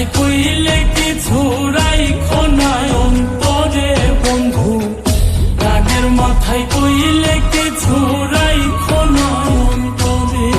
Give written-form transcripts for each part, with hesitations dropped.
মাথায় কইলে কিছু রাইখো না অন্তরে বন্ধু, রাগের মাথায় কইলে কিছু রাইখো না অন্তরে।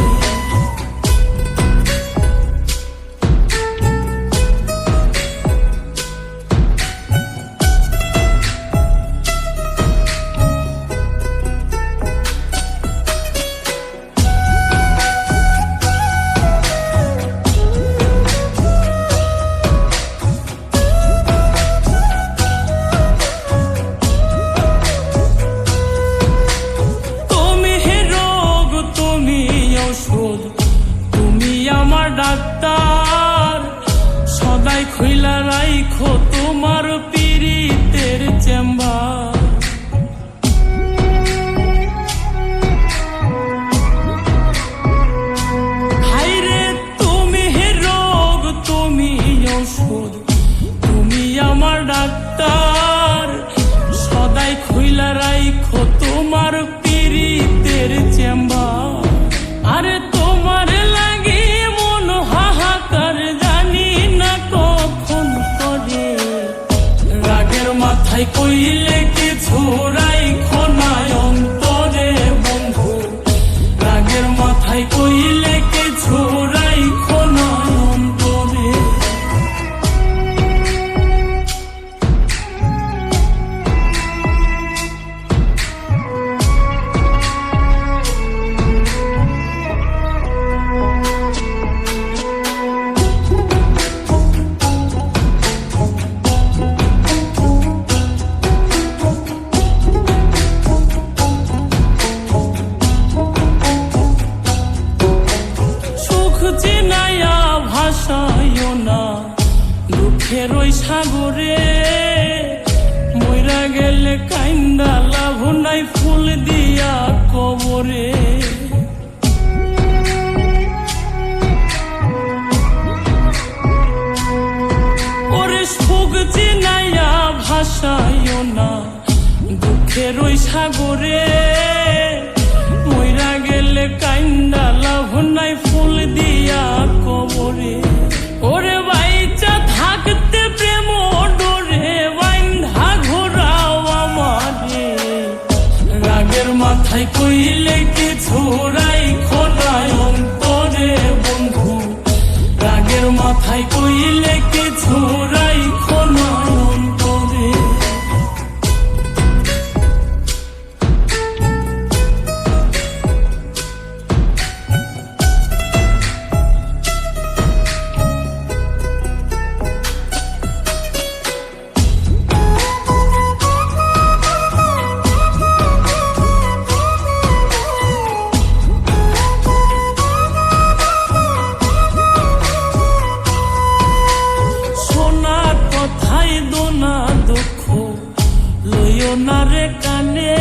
তুমি আমার ডাক্তার, সদাই খুইলা রাইখো তোমার পীড়িতের চেম্বার। হাইরে তুমি রোগ তুমি ঔষধ, তুমি আমার ডাক্তার, সদাই খুইলা রাইখো তোমার পীড়িতের চেম্বার। আরে তোমার লাগে মন হাহাকার, জানি না কখন করে, রাগের মাথায় কইলে কিছু রাইখো না অন্তরে বন্ধু, রাগের মাথায় কইলে কিছু রাইখো না অন্তরে। চিনাইয়া ভাসাইও না দুঃখের ওই সাগরে, মইরা গেলে কাইন্দা লাভ নাই ফুল দিয়া কবরে। ওরে সুখ চিনাইয়া ভাসাইও না দুঃখের ওই সাগরে, মইরা গেলে কাইন্দা লাভ নাই ফুল দিয়া কবরে। ওরে বাইচা থাকতে প্রেম ডোরে বাইন্ধা ঘোরাও আমারে, রাগের মাথায় কইলে কিছু রাইখো না অন্তরে বন্ধু, রাগের মাথায় কইলে কিছু রাইখো না অন্তরে। না রে কানে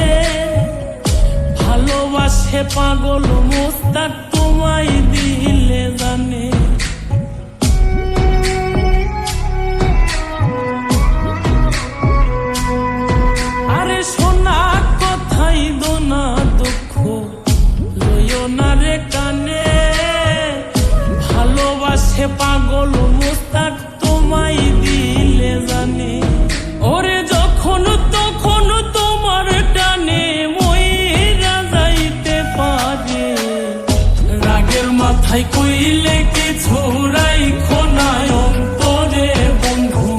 ভালোবাসে পাগল মোস্তাক তোমায় দিলে জানে। আরে সোনা কথাই দোনা দুঃখ লইও না রে কানে, ভালোবাসে পাগল মোস্তাক তোমায় দিলে জানে। ওরে যখন তখন তোমার টানে মইরা যাইতে পারে, রাগের মাথায় কইলে কিছু রাইখো না অন্তরে বন্ধু,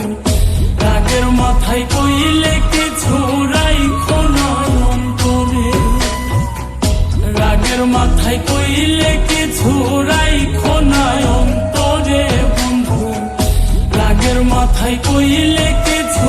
রাগের মাথায় কইলে কিছু রাইখো না অন্তরে, রাগের মাথায় কইলে কিছু রাইখো না অন্তরে বন্ধু, রাগের মাথায় কইলে কিছু